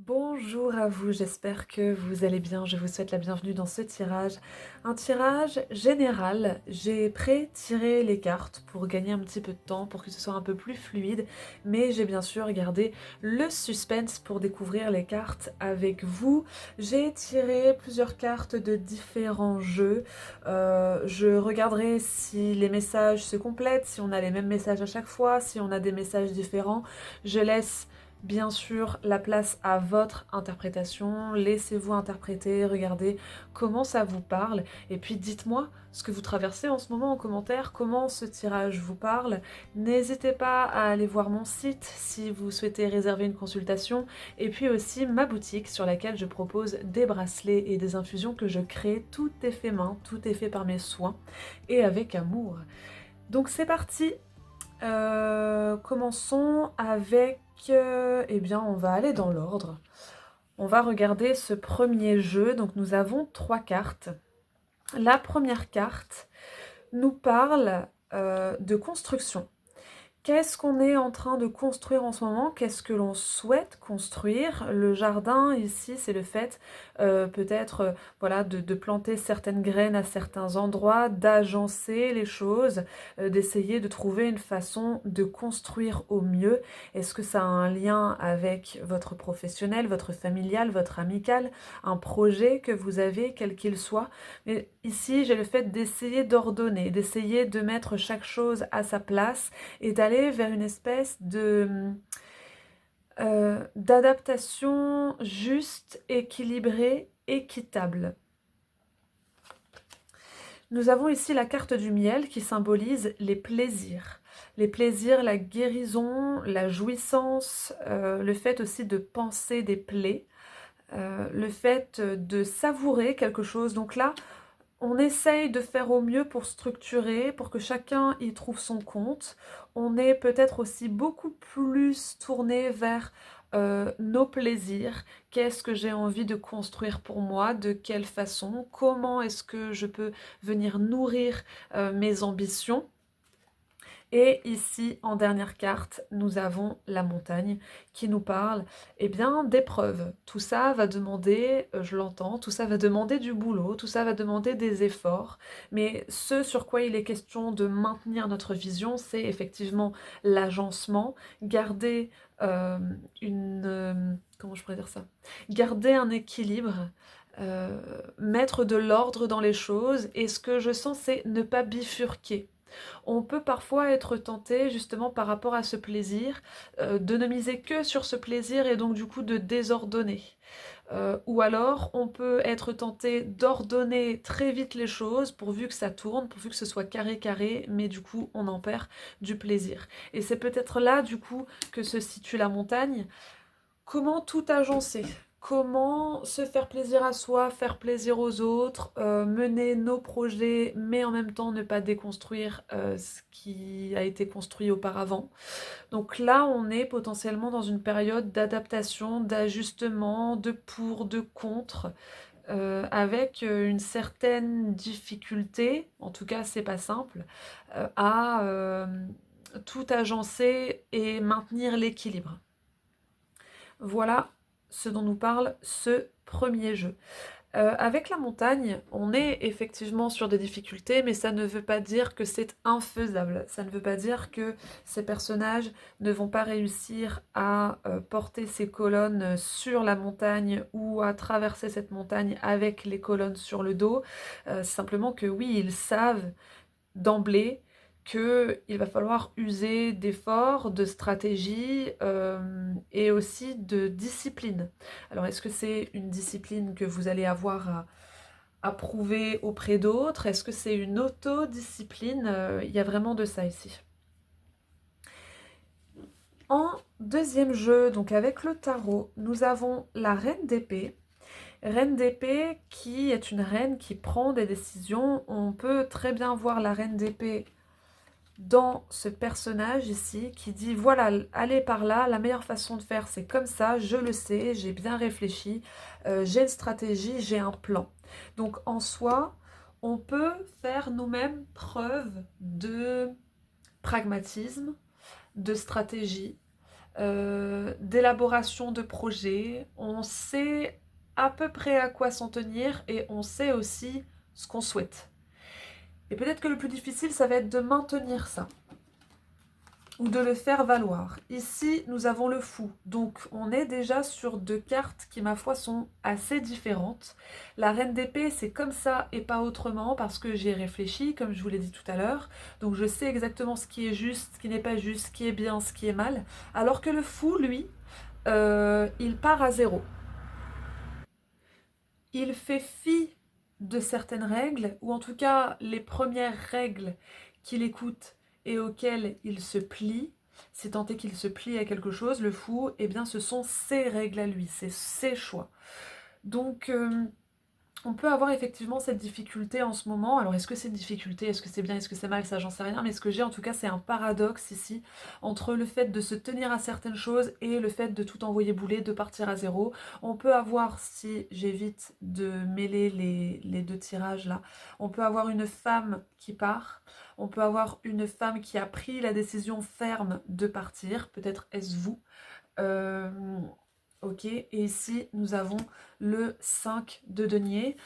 Bonjour à vous, j'espère que vous allez bien. Je vous souhaite la bienvenue dans ce tirage. Un tirage général. J'ai pré-tiré les cartes pour gagner un petit peu de temps, pour que ce soit un peu plus fluide, mais j'ai bien sûr gardé le suspense pour découvrir les cartes avec vous. J'ai tiré plusieurs cartes de différents jeux. Je regarderai si les messages se complètent, si on a les mêmes messages à chaque fois, si on a des messages différents. Je laisse bien sûr la place à votre interprétation, laissez-vous interpréter, regardez comment ça vous parle, et puis dites-moi ce que vous traversez en ce moment en commentaire, comment ce tirage vous parle. N'hésitez pas à aller voir mon site si vous souhaitez réserver une consultation, et puis aussi ma boutique sur laquelle je propose des bracelets et des infusions que je crée. Tout est fait main, tout est fait par mes soins, et avec amour. Donc c'est parti. Commençons avec... eh bien, on va aller dans l'ordre. On va regarder ce premier jeu. Donc, nous avons 3 cartes. La première carte nous parle de construction. Qu'est-ce qu'on est en train de construire en ce moment? Qu'est-ce que l'on souhaite construire? Le jardin, ici, c'est le fait peut-être voilà, de planter certaines graines à certains endroits, d'agencer les choses, d'essayer de trouver une façon de construire au mieux. Est-ce que ça a un lien avec votre professionnel, votre familial, votre amical, un projet que vous avez, quel qu'il soit? Mais ici, j'ai le fait d'essayer d'ordonner, d'essayer de mettre chaque chose à sa place et d'aller vers une espèce de d'adaptation juste, équilibrée, équitable. Nous avons ici la carte du miel qui symbolise les plaisirs. Les plaisirs, la guérison, la jouissance, le fait aussi de penser des plaies, le fait de savourer quelque chose. Donc là, on essaye de faire au mieux pour structurer, pour que chacun y trouve son compte. On est peut-être aussi beaucoup plus tourné vers nos plaisirs. Qu'est-ce que j'ai envie de construire pour moi? De quelle façon? Comment est-ce que je peux venir nourrir mes ambitions? Et ici, en dernière carte, nous avons la montagne qui nous parle eh bien, d'épreuves. Tout ça va demander, je l'entends, tout ça va demander du boulot, tout ça va demander des efforts. Mais ce sur quoi il est question de maintenir notre vision, c'est effectivement l'agencement, garder comment je pourrais dire ça? Garder un équilibre. Mettre de l'ordre dans les choses, et ce que je sens, c'est ne pas bifurquer. On peut parfois être tenté, justement par rapport à ce plaisir, de ne miser que sur ce plaisir et donc du coup de désordonner. Ou alors on peut être tenté d'ordonner très vite les choses pourvu que ça tourne, pourvu que ce soit carré carré, mais du coup on en perd du plaisir. Et c'est peut-être là du coup que se situe la montagne. Comment tout agencer? Comment se faire plaisir à soi, faire plaisir aux autres, mener nos projets, mais en même temps ne pas déconstruire ce qui a été construit auparavant. Donc là, on est potentiellement dans une période d'adaptation, d'ajustement, de pour, de contre, avec une certaine difficulté, en tout cas c'est pas simple, à tout agencer et maintenir l'équilibre. Voilà ce dont nous parle ce premier jeu. Avec la montagne, on est effectivement sur des difficultés, mais ça ne veut pas dire que c'est infaisable. Ça ne veut pas dire que ces personnages ne vont pas réussir à porter ces colonnes sur la montagne ou à traverser cette montagne avec les colonnes sur le dos. Simplement que oui, ils savent d'emblée qu'il va falloir user d'efforts, de stratégie et aussi de discipline. Alors est-ce que c'est une discipline que vous allez avoir à prouver auprès d'autres? Est-ce que c'est une autodiscipline? Il y a vraiment de ça ici. En deuxième jeu, donc avec le tarot, nous avons la reine d'épée. Reine d'épée qui est une reine qui prend des décisions. On peut très bien voir la reine d'épée dans ce personnage ici qui dit voilà, allez par là, la meilleure façon de faire c'est comme ça, je le sais, j'ai bien réfléchi, j'ai une stratégie, j'ai un plan. Donc en soi, on peut faire nous-mêmes preuve de pragmatisme, de stratégie, d'élaboration de projets, on sait à peu près à quoi s'en tenir et on sait aussi ce qu'on souhaite. Et peut-être que le plus difficile, ça va être de maintenir ça ou de le faire valoir. Ici, nous avons le fou. Donc, on est déjà sur deux cartes qui, ma foi, sont assez différentes. La reine d'épée, c'est comme ça et pas autrement parce que j'y ai réfléchi, comme je vous l'ai dit tout à l'heure. Donc, je sais exactement ce qui est juste, ce qui n'est pas juste, ce qui est bien, ce qui est mal. Alors que le fou, lui, il part à zéro. Il fait fi de certaines règles, ou en tout cas les premières règles qu'il écoute et auxquelles il se plie, si tant est qu'il se plie à quelque chose, le fou, eh bien ce sont ses règles à lui, c'est ses choix. Donc on peut avoir effectivement cette difficulté en ce moment. Alors est-ce que c'est une difficulté, est-ce que c'est bien, est-ce que c'est mal, ça j'en sais rien, mais ce que j'ai en tout cas c'est un paradoxe ici entre le fait de se tenir à certaines choses et le fait de tout envoyer bouler, de partir à zéro. On peut avoir, si j'évite de mêler les deux tirages là, on peut avoir une femme qui part, on peut avoir une femme qui a pris la décision ferme de partir, peut-être est-ce vous. Euh, Ok, et ici nous avons le 5 de denier.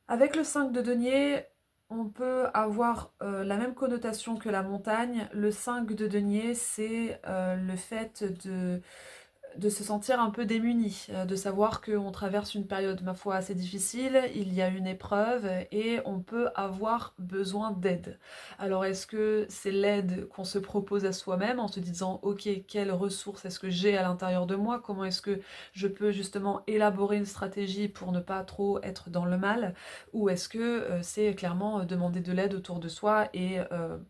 Avec le 5 de denier, on peut avoir la même connotation que la montagne. Le 5 de denier, c'est le fait de se sentir un peu démuni, de savoir qu'on traverse une période, ma foi, assez difficile, il y a une épreuve et on peut avoir besoin d'aide. Alors est-ce que c'est l'aide qu'on se propose à soi-même en se disant ok, quelles ressources est-ce que j'ai à l'intérieur de moi, comment est-ce que je peux justement élaborer une stratégie pour ne pas trop être dans le mal, ou est-ce que c'est clairement demander de l'aide autour de soi et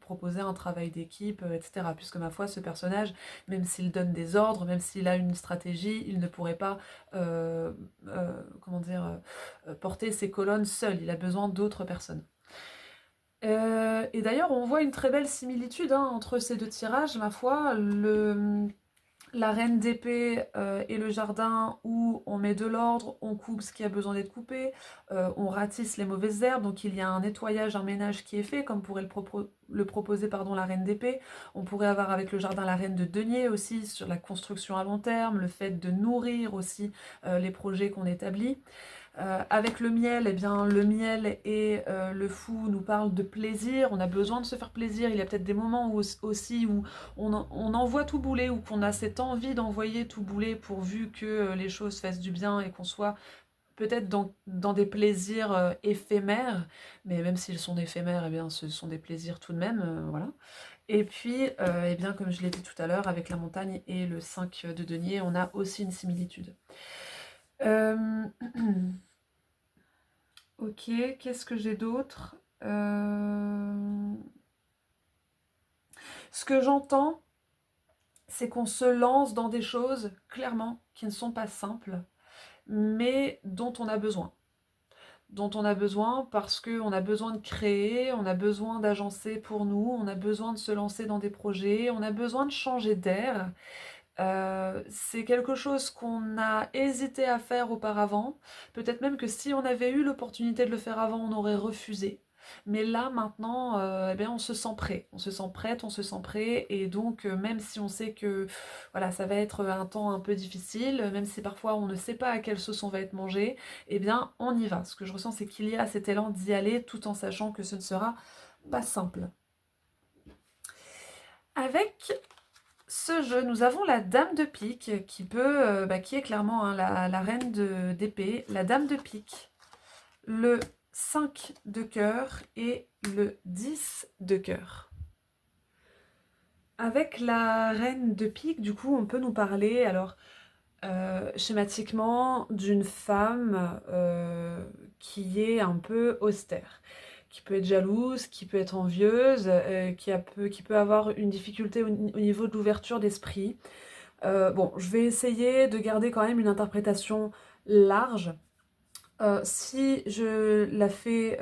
proposer un travail d'équipe, etc. Puisque ma foi, ce personnage, même s'il donne des ordres, même s'il a une stratégie, il ne pourrait pas comment dire, porter ses colonnes seul, il a besoin d'autres personnes. Et d'ailleurs, on voit une très belle similitude entre ces deux tirages, ma foi. La reine d'épée et le jardin où on met de l'ordre, on coupe ce qui a besoin d'être coupé, on ratisse les mauvaises herbes, donc il y a un nettoyage, un ménage qui est fait, comme pourrait le proposer la reine d'épée. On pourrait avoir avec le jardin la reine de denier aussi, sur la construction à long terme, le fait de nourrir aussi les projets qu'on établit. Avec le miel, eh bien, le miel et le fou nous parlent de plaisir, on a besoin de se faire plaisir, il y a peut-être des moments aussi où on envoie tout bouler, ou qu'on a cette envie d'envoyer tout bouler pourvu que les choses fassent du bien et qu'on soit peut-être dans des plaisirs éphémères, mais même s'ils sont éphémères, eh bien, ce sont des plaisirs tout de même, voilà. Et puis, eh bien, comme je l'ai dit tout à l'heure, avec la montagne et le 5 de denier, on a aussi une similitude. Ok, qu'est-ce que j'ai d'autre? Ce que j'entends, c'est qu'on se lance dans des choses, clairement, qui ne sont pas simples, mais dont on a besoin. Dont on a besoin parce qu'on a besoin de créer, on a besoin d'agencer pour nous, on a besoin de se lancer dans des projets, on a besoin de changer d'air. C'est quelque chose qu'on a hésité à faire auparavant. Peut-être même que si on avait eu l'opportunité de le faire avant, on aurait refusé. Mais là, maintenant, eh bien, on se sent prêt. On se sent prête, on se sent prêt. Et donc, même si on sait que voilà, ça va être un temps un peu difficile, même si parfois on ne sait pas à quelle sauce on va être mangé, eh bien, on y va. Ce que je ressens, c'est qu'il y a cet élan d'y aller tout en sachant que ce ne sera pas simple. Avec ce jeu, nous avons la dame de pique qui est clairement la reine d'épée, la dame de pique, le 5 de cœur et le 10 de cœur. Avec la reine de pique, du coup, on peut nous parler, alors, schématiquement, d'une femme qui est un peu austère, qui peut être jalouse, qui peut être envieuse, qui peut avoir une difficulté au niveau de l'ouverture d'esprit. Bon, je vais essayer de garder quand même une interprétation large. Si je la fais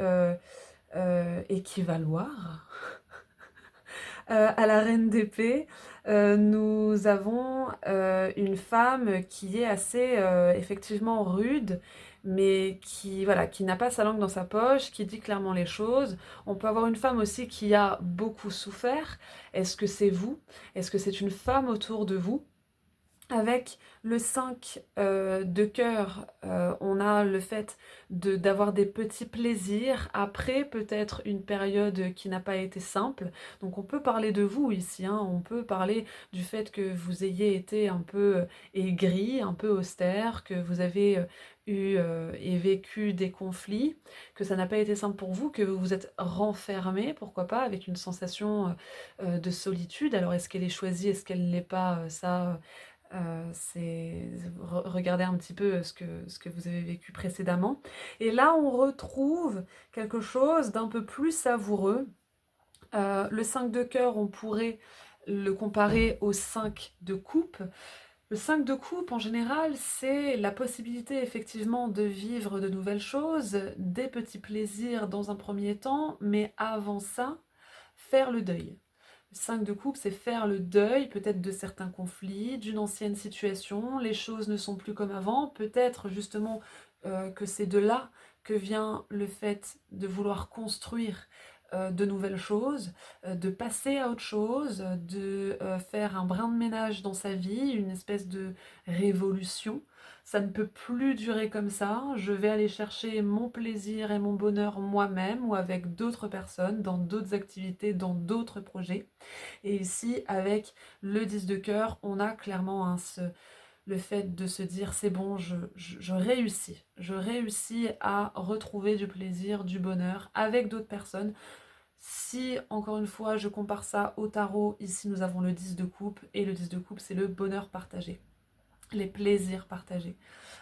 équivaloir à la reine d'épée, nous avons une femme qui est assez effectivement rude, mais qui voilà, qui n'a pas sa langue dans sa poche, qui dit clairement les choses. On peut avoir une femme aussi qui a beaucoup souffert. Est-ce que c'est vous? Est-ce que c'est une femme autour de vous? Avec le 5 de cœur, on a le fait d'avoir des petits plaisirs après peut-être une période qui n'a pas été simple. Donc on peut parler de vous ici, hein, on peut parler du fait que vous ayez été un peu aigri, un peu austère, que vous avez eu et vécu des conflits, que ça n'a pas été simple pour vous, que vous vous êtes renfermé, pourquoi pas, avec une sensation de solitude. Alors est-ce qu'elle est choisie, est-ce qu'elle ne l'est pas, ça c'est regarder un petit peu ce que vous avez vécu précédemment. Et là, on retrouve quelque chose d'un peu plus savoureux. Le 5 de cœur, on pourrait le comparer au 5 de coupe. Le 5 de coupe, en général, c'est la possibilité effectivement de vivre de nouvelles choses, des petits plaisirs dans un premier temps, mais avant ça, faire le deuil. Le 5 de coupe, c'est faire le deuil peut-être de certains conflits, d'une ancienne situation, les choses ne sont plus comme avant, peut-être justement que c'est de là que vient le fait de vouloir construire de nouvelles choses, de passer à autre chose, de faire un brin de ménage dans sa vie, une espèce de révolution. Ça ne peut plus durer comme ça, je vais aller chercher mon plaisir et mon bonheur moi-même ou avec d'autres personnes, dans d'autres activités, dans d'autres projets. Et ici, avec le 10 de cœur, on a clairement le fait de se dire c'est bon, je réussis. Je réussis à retrouver du plaisir, du bonheur avec d'autres personnes. Si, encore une fois, je compare ça au tarot, ici nous avons le 10 de coupe, et le 10 de coupe, c'est le bonheur partagé, les plaisirs partagés.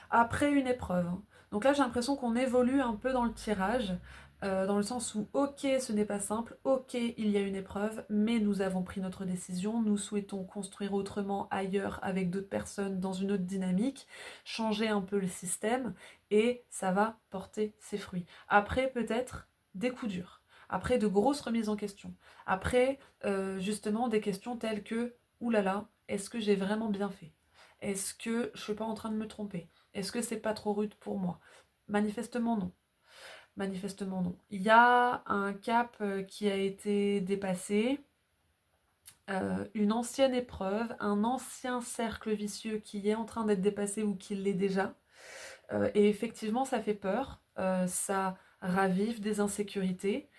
Après une épreuve, hein. Donc là, j'ai l'impression qu'on évolue un peu dans le tirage, dans le sens où, ok, ce n'est pas simple, ok, il y a une épreuve, mais nous avons pris notre décision, nous souhaitons construire autrement ailleurs avec d'autres personnes dans une autre dynamique, changer un peu le système, et ça va porter ses fruits. Après, peut-être des coups durs, après de grosses remises en question, après justement des questions telles que, oulala, est-ce que j'ai vraiment bien fait? Est-ce que je ne suis pas en train de me tromper? Est-ce que c'est pas trop rude pour moi? Manifestement non. Manifestement non. Il y a un cap qui a été dépassé, une ancienne épreuve, un ancien cercle vicieux qui est en train d'être dépassé ou qui l'est déjà. Et effectivement, ça fait peur, ça ravive des insécurités.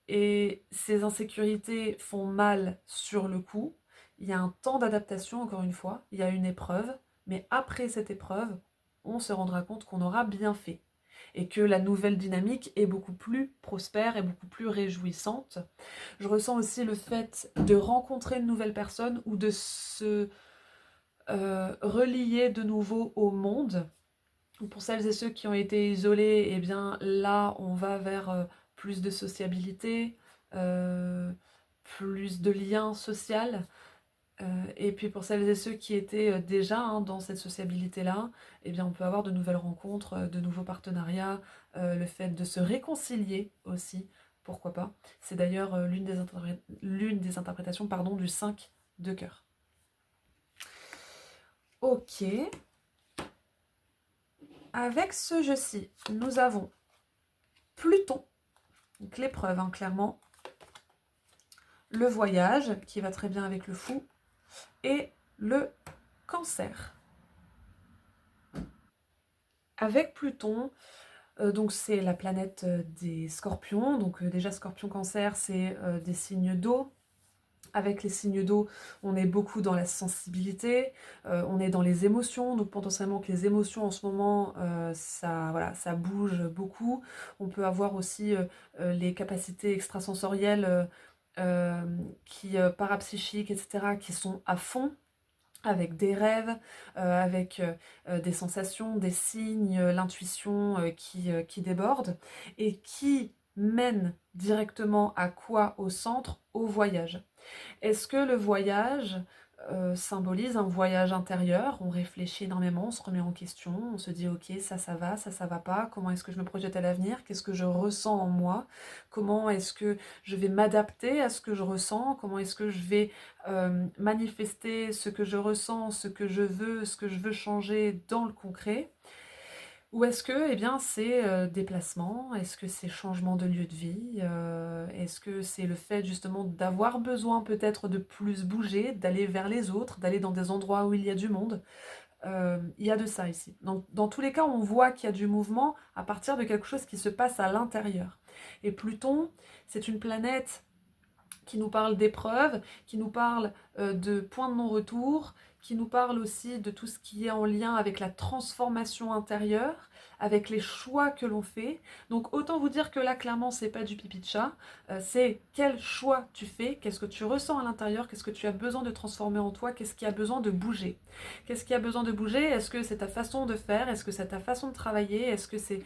Et ces insécurités font mal sur le coup. Il y a un temps d'adaptation, encore une fois, il y a une épreuve, mais après cette épreuve, on se rendra compte qu'on aura bien fait et que la nouvelle dynamique est beaucoup plus prospère et beaucoup plus réjouissante. Je ressens aussi le fait de rencontrer de nouvelles personnes ou de se relier de nouveau au monde. Pour celles et ceux qui ont été isolés, eh bien là, on va vers plus de sociabilité, euh, plus de liens sociaux. Et puis pour celles et ceux qui étaient déjà hein, dans cette sociabilité-là, eh bien on peut avoir de nouvelles rencontres, de nouveaux partenariats, le fait de se réconcilier aussi, pourquoi pas. C'est d'ailleurs l'une des interprétations pardon, du 5 de cœur. Ok. Avec ce jeu-ci, nous avons Pluton, donc l'épreuve, hein, clairement. Le voyage, qui va très bien avec le fou. Et le cancer. Avec Pluton, donc c'est la planète des scorpions. Donc déjà, scorpion-cancer, c'est des signes d'eau. Avec les signes d'eau, on est beaucoup dans la sensibilité, on est dans les émotions, donc potentiellement que les émotions en ce moment, ça, voilà, ça bouge beaucoup. On peut avoir aussi les capacités extrasensorielles, parapsychiques, etc., qui sont à fond, avec des rêves, avec des sensations, des signes, l'intuition qui déborde, et qui mène directement à quoi? Au centre, au voyage. Est-ce que le voyage symbolise un voyage intérieur? On réfléchit énormément, on se remet en question, on se dit ok, ça va pas, comment est-ce que je me projette à l'avenir? Qu'est-ce que je ressens en moi? Comment est-ce que je vais m'adapter à ce que je ressens? Comment est-ce que je vais manifester ce que je ressens, ce que je veux changer dans le concret? Ou est-ce que, eh bien, c'est déplacement? Est-ce que c'est changement de lieu de vie? Est-ce que c'est le fait justement d'avoir besoin peut-être de plus bouger, d'aller vers les autres, d'aller dans des endroits où il y a du monde? Il y a de ça ici. Donc, dans tous les cas, on voit qu'il y a du mouvement à partir de quelque chose qui se passe à l'intérieur. Et Pluton, c'est une planète qui nous parle d'épreuves, qui nous parle de points de non-retour, qui nous parle aussi de tout ce qui est en lien avec la transformation intérieure, avec les choix que l'on fait. Donc autant vous dire que là, clairement, c'est pas du pipi de chat, c'est quel choix tu fais, qu'est-ce que tu ressens à l'intérieur, qu'est-ce que tu as besoin de transformer en toi, qu'est-ce qui a besoin de bouger. Qu'est-ce qui a besoin de bouger? Est-ce que c'est ta façon de faire? Est-ce que c'est ta façon de travailler? Est-ce que c'est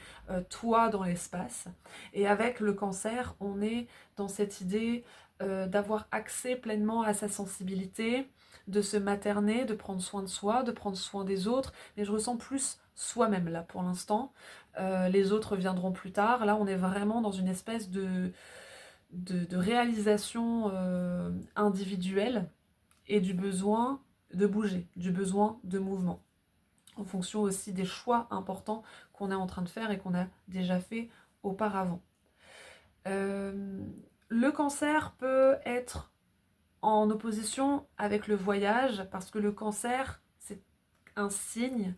toi dans l'espace? Et avec le cancer, on est dans cette idée d'avoir accès pleinement à sa sensibilité, de se materner, de prendre soin de soi, de prendre soin des autres, mais je ressens plus soi-même là pour l'instant. Les autres viendront plus tard. Là, on est vraiment dans une espèce de réalisation individuelle et du besoin de bouger, du besoin de mouvement, en fonction aussi des choix importants qu'on est en train de faire et qu'on a déjà fait auparavant. Euh, le cancer peut être en opposition avec le voyage, parce que le cancer, c'est un signe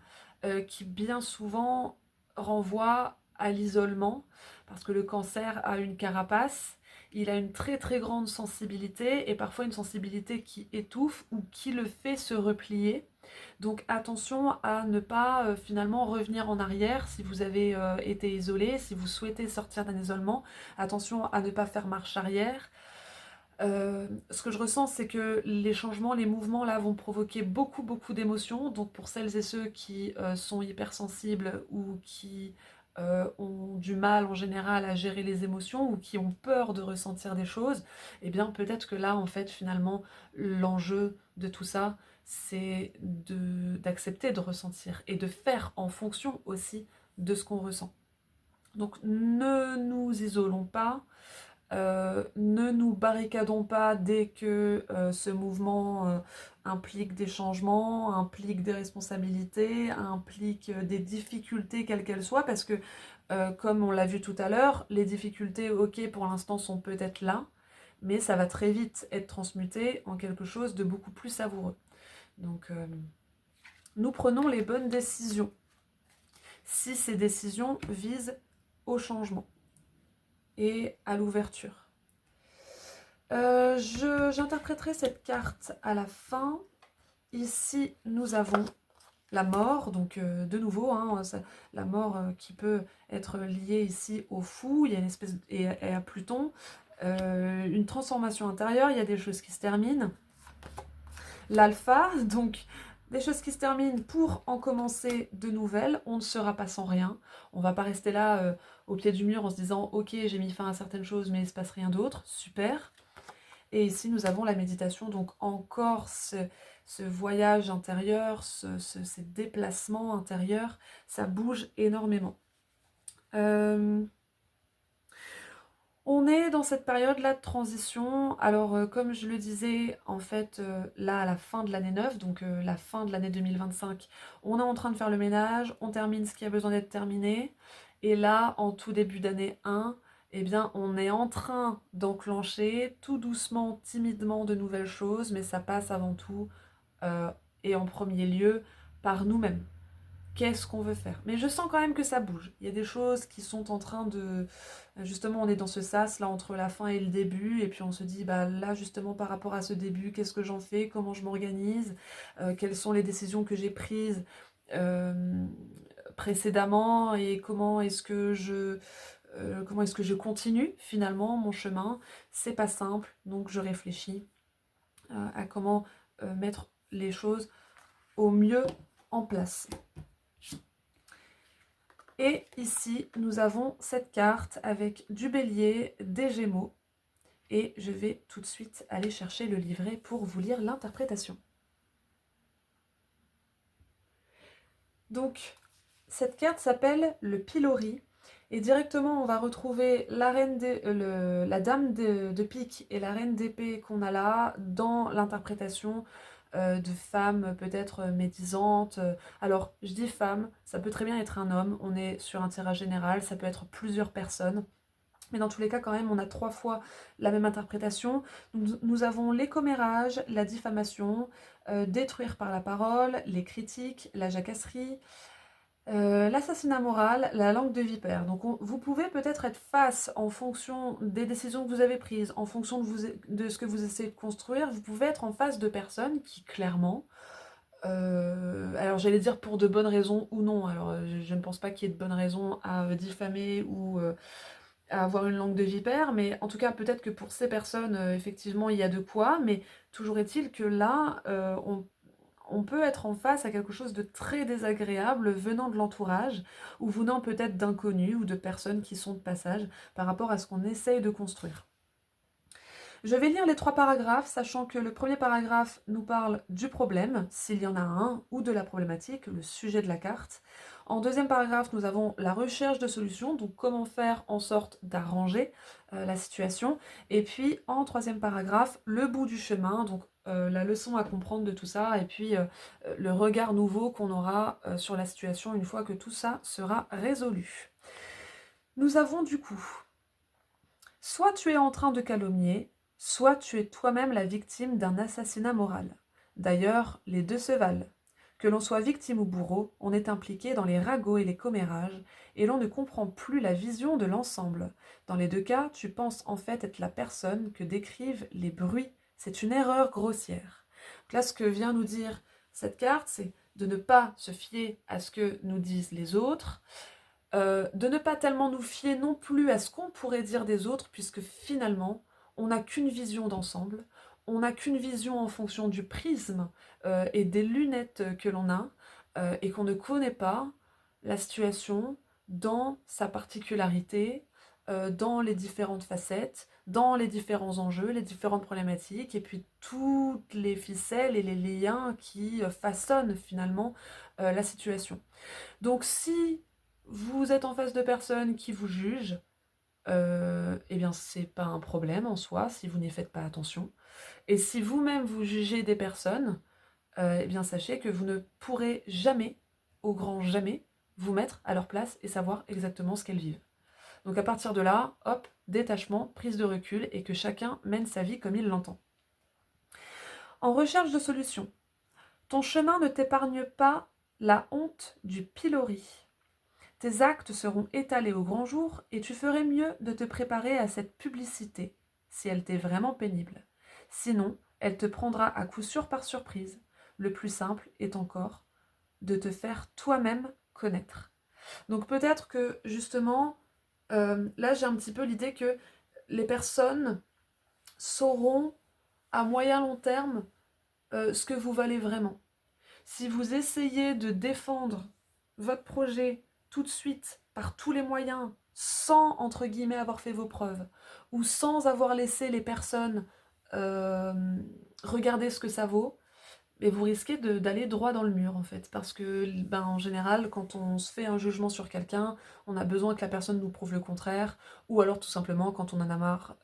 qui bien souvent renvoie à l'isolement, parce que le cancer a une carapace, il a une très très grande sensibilité, et parfois une sensibilité qui étouffe ou qui le fait se replier. Donc attention à ne pas finalement revenir en arrière si vous avez été isolé, si vous souhaitez sortir d'un isolement, attention à ne pas faire marche arrière. Ce que je ressens, c'est que les changements, les mouvements là vont provoquer beaucoup d'émotions. Donc pour celles et ceux qui sont hypersensibles ou qui ont du mal en général à gérer les émotions ou qui ont peur de ressentir des choses, eh bien peut-être que là en fait finalement l'enjeu de tout ça, c'est d'accepter de ressentir et de faire en fonction aussi de ce qu'on ressent. Donc ne nous isolons pas, ne nous barricadons pas dès que ce mouvement implique des changements, implique des responsabilités, implique des difficultés quelles qu'elles soient, parce que comme on l'a vu tout à l'heure, les difficultés, ok, pour l'instant sont peut-être là, mais ça va très vite être transmuté en quelque chose de beaucoup plus savoureux. Donc nous prenons les bonnes décisions, si ces décisions visent au changement et à l'ouverture. J'interpréterai cette carte à la fin. Ici, nous avons la mort, donc de nouveau, hein, la mort qui peut être liée ici au fou, il y a une espèce et à Pluton, une transformation intérieure, il y a des choses qui se terminent. L'alpha, donc des choses qui se terminent pour en commencer de nouvelles, on ne sera pas sans rien, on va pas rester là au pied du mur en se disant ok j'ai mis fin à certaines choses mais il ne se passe rien d'autre, super. Et ici, nous avons la méditation, donc encore ce voyage intérieur, ces déplacements intérieurs, ça bouge énormément. On est dans cette période-là de transition. Alors, comme je le disais, en fait, là, à la fin de l'année 9, donc la fin de l'année 2025, on est en train de faire le ménage, on termine ce qui a besoin d'être terminé. Et là, en tout début d'année 1, eh bien, on est en train d'enclencher tout doucement, timidement, de nouvelles choses, mais ça passe avant tout, euh, et en premier lieu, par nous-mêmes. Qu'est-ce qu'on veut faire? Mais je sens quand même que ça bouge. Il y a des choses qui sont en train de... Justement, on est dans ce sas là entre la fin et le début, et puis on se dit, bah là justement par rapport à ce début, qu'est-ce que j'en fais? Comment je m'organise? Quelles sont les décisions que j'ai prises euh, précédemment, et comment est-ce que je continue finalement mon chemin? C'est pas simple, donc je réfléchis à comment mettre les choses au mieux en place. Et ici, nous avons cette carte avec du bélier, des gémeaux. Et je vais tout de suite aller chercher le livret pour vous lire l'interprétation. Donc, cette carte s'appelle le pilori. Et directement, on va retrouver la dame de pique et la reine d'épée qu'on a là dans l'interprétation de femmes peut-être médisantes. Alors, je dis femme, ça peut très bien être un homme, on est sur un tirage général, ça peut être plusieurs personnes. Mais dans tous les cas, quand même, on a 3 fois la même interprétation. Nous avons les commérages, la diffamation, détruire par la parole, les critiques, la jacasserie, l'assassinat moral, la langue de vipère. Donc vous pouvez peut-être être face en fonction des décisions que vous avez prises, en fonction de ce que vous essayez de construire, vous pouvez être en face de personnes qui clairement, alors j'allais dire pour de bonnes raisons ou non, alors je ne pense pas qu'il y ait de bonnes raisons à diffamer ou à avoir une langue de vipère, mais en tout cas peut-être que pour ces personnes, effectivement il y a de quoi, mais toujours est-il que là, on peut être en face à quelque chose de très désagréable venant de l'entourage, ou venant peut-être d'inconnus ou de personnes qui sont de passage par rapport à ce qu'on essaye de construire. Je vais lire les 3 paragraphes, sachant que le premier paragraphe nous parle du problème, s'il y en a un, ou de la problématique, le sujet de la carte. En deuxième paragraphe, nous avons la recherche de solutions, donc comment faire en sorte d'arranger la situation. Et puis en troisième paragraphe, le bout du chemin, donc la leçon à comprendre de tout ça, et puis le regard nouveau qu'on aura sur la situation une fois que tout ça sera résolu. Nous avons du coup, soit tu es en train de calomnier, soit tu es toi-même la victime d'un assassinat moral. D'ailleurs, les deux se valent. Que l'on soit victime ou bourreau, on est impliqué dans les ragots et les commérages, et l'on ne comprend plus la vision de l'ensemble. Dans les 2 cas, tu penses en fait être la personne que décrivent les bruits. C'est une erreur grossière. Donc là, ce que vient nous dire cette carte, c'est de ne pas se fier à ce que nous disent les autres, de ne pas tellement nous fier non plus à ce qu'on pourrait dire des autres, puisque finalement, on n'a qu'une vision d'ensemble, on n'a qu'une vision en fonction du prisme et des lunettes que l'on a, et qu'on ne connaît pas la situation dans sa particularité, dans les différentes facettes, dans les différents enjeux, les différentes problématiques, et puis toutes les ficelles et les liens qui façonnent finalement la situation. Donc si vous êtes en face de personnes qui vous jugent, eh bien c'est pas un problème en soi si vous n'y faites pas attention. Et si vous-même vous jugez des personnes, eh bien sachez que vous ne pourrez jamais, au grand jamais, vous mettre à leur place et savoir exactement ce qu'elles vivent. Donc à partir de là, hop, détachement, prise de recul et que chacun mène sa vie comme il l'entend. En recherche de solutions, ton chemin ne t'épargne pas la honte du pilori. Tes actes seront étalés au grand jour et tu ferais mieux de te préparer à cette publicité, si elle t'est vraiment pénible. Sinon, elle te prendra à coup sûr par surprise. Le plus simple est encore de te faire toi-même connaître. Donc peut-être que justement, là j'ai un petit peu l'idée que les personnes sauront à moyen long terme ce que vous valez vraiment. Si vous essayez de défendre votre projet tout de suite, par tous les moyens, sans, entre guillemets, avoir fait vos preuves, ou sans avoir laissé les personnes euh, regarder ce que ça vaut, mais vous risquez d'aller droit dans le mur, en fait. Parce que, ben, en général, quand on se fait un jugement sur quelqu'un, on a besoin que la personne nous prouve le contraire, ou alors tout simplement, quand on en a marre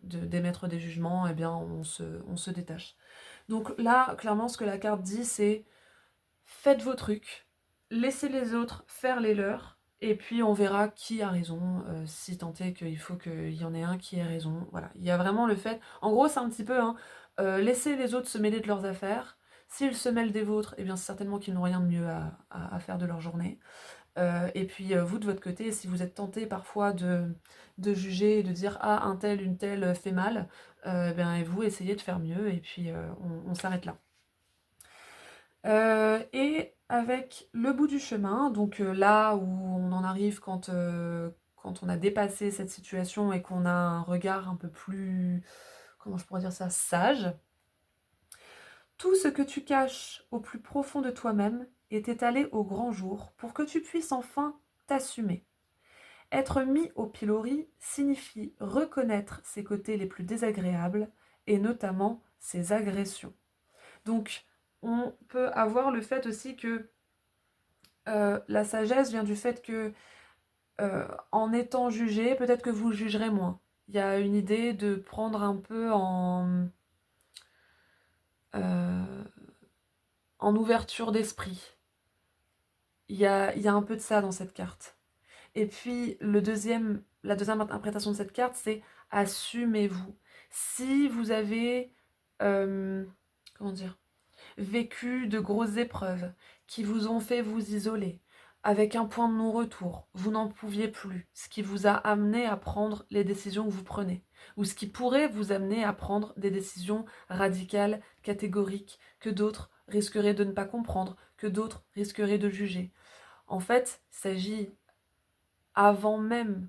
d'émettre des jugements, eh bien, on se détache. Donc là, clairement, ce que la carte dit, c'est faites vos trucs, laissez les autres faire les leurs, et puis on verra qui a raison, si tant est qu'il faut qu'il y en ait un qui ait raison. Voilà, il y a vraiment le fait... En gros, c'est un petit peu, hein, laissez les autres se mêler de leurs affaires. S'ils se mêlent des vôtres, eh bien c'est certainement qu'ils n'ont rien de mieux à faire de leur journée. Et puis vous de votre côté, si vous êtes tenté parfois de juger et de dire ah un tel, une telle fait mal, ben, et vous essayez de faire mieux et puis on s'arrête là. Et avec le bout du chemin, donc là où on en arrive quand on a dépassé cette situation et qu'on a un regard un peu plus, comment je pourrais dire ça, sage, tout ce que tu caches au plus profond de toi-même est étalé au grand jour pour que tu puisses enfin t'assumer. Être mis au pilori signifie reconnaître ses côtés les plus désagréables et notamment ses agressions. Donc, on peut avoir le fait aussi que la sagesse vient du fait que, en étant jugé, peut-être que vous jugerez moins. Il y a une idée de prendre un peu euh, en ouverture d'esprit. Il y a un peu de ça dans cette carte. Et puis la deuxième interprétation de cette carte, c'est assumez-vous. Si vous avez, euh, comment dire, vécu de grosses épreuves qui vous ont fait vous isoler, avec un point de non-retour, vous n'en pouviez plus, ce qui vous a amené à prendre les décisions que vous prenez, ou ce qui pourrait vous amener à prendre des décisions radicales, catégoriques, que d'autres risqueraient de ne pas comprendre, que d'autres risqueraient de juger. En fait, il s'agit, avant même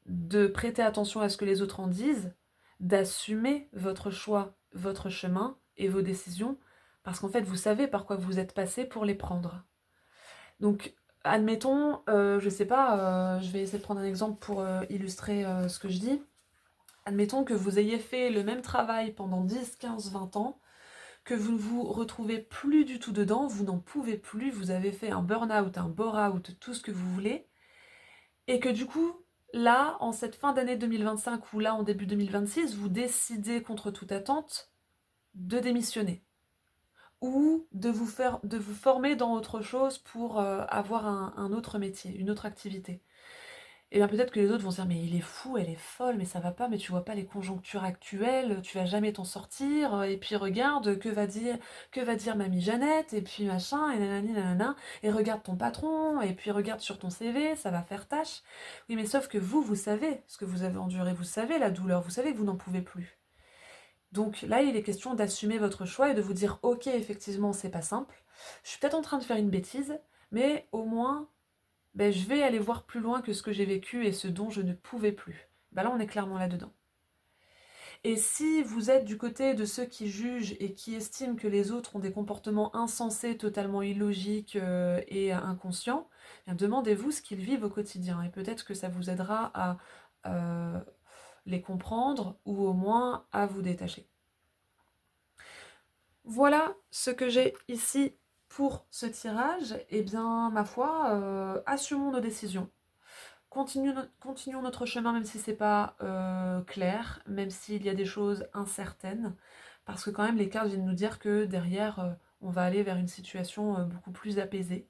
de prêter attention à ce que les autres en disent, d'assumer votre choix, votre chemin et vos décisions, parce qu'en fait, vous savez par quoi vous êtes passé pour les prendre. Donc, admettons, je sais pas, je vais essayer de prendre un exemple pour illustrer ce que je dis. Admettons que vous ayez fait le même travail pendant 10, 15, 20 ans, que vous ne vous retrouvez plus du tout dedans, vous n'en pouvez plus, vous avez fait un burn-out, un bore-out, tout ce que vous voulez, et que du coup, là, en cette fin d'année 2025 ou là, en début 2026, vous décidez contre toute attente de démissionner ou de vous former dans autre chose pour avoir un autre métier, une autre activité. Et bien peut-être que les autres vont se dire mais il est fou, elle est folle, mais ça va pas, mais tu vois pas les conjonctures actuelles, tu vas jamais t'en sortir, et puis regarde, que va dire mamie Jeannette, et puis machin, et nanani nanana, et regarde ton patron, et puis regarde sur ton CV, ça va faire tâche. Oui mais sauf que vous savez ce que vous avez enduré, vous savez la douleur, vous savez que vous n'en pouvez plus. Donc là, il est question d'assumer votre choix et de vous dire ok, effectivement, c'est pas simple, je suis peut-être en train de faire une bêtise, mais au moins ben, je vais aller voir plus loin que ce que j'ai vécu et ce dont je ne pouvais plus. Ben là, on est clairement là-dedans. Et si vous êtes du côté de ceux qui jugent et qui estiment que les autres ont des comportements insensés, totalement illogiques et inconscients, bien demandez-vous ce qu'ils vivent au quotidien. Et peut-être que ça vous aidera à les comprendre ou au moins à vous détacher. Voilà ce que j'ai ici pour ce tirage. Eh bien, ma foi, assumons nos décisions. Continuons notre chemin même si c'est pas clair, même s'il y a des choses incertaines, parce que quand même les cartes viennent nous dire que derrière on va aller vers une situation beaucoup plus apaisée,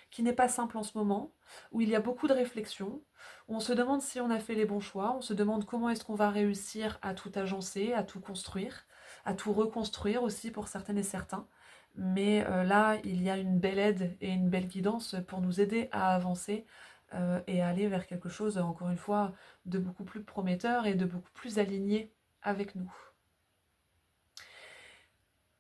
qui n'est pas simple en ce moment, où il y a beaucoup de réflexions, où on se demande si on a fait les bons choix, on se demande comment est-ce qu'on va réussir à tout agencer, à tout construire, à tout reconstruire aussi pour certaines et certains. Mais là, il y a une belle aide et une belle guidance pour nous aider à avancer et aller vers quelque chose, encore une fois, de beaucoup plus prometteur et de beaucoup plus aligné avec nous.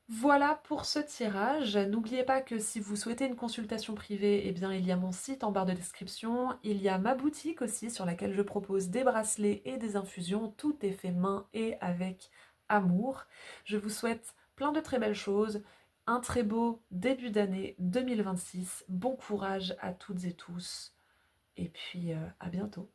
Voilà pour ce tirage. N'oubliez pas que si vous souhaitez une consultation privée, eh bien, il y a mon site en barre de description. Il y a ma boutique aussi sur laquelle je propose des bracelets et des infusions. Tout est fait main et avec amour. Je vous souhaite plein de très belles choses. Un très beau début d'année 2026. Bon courage à toutes et tous. Et puis à bientôt.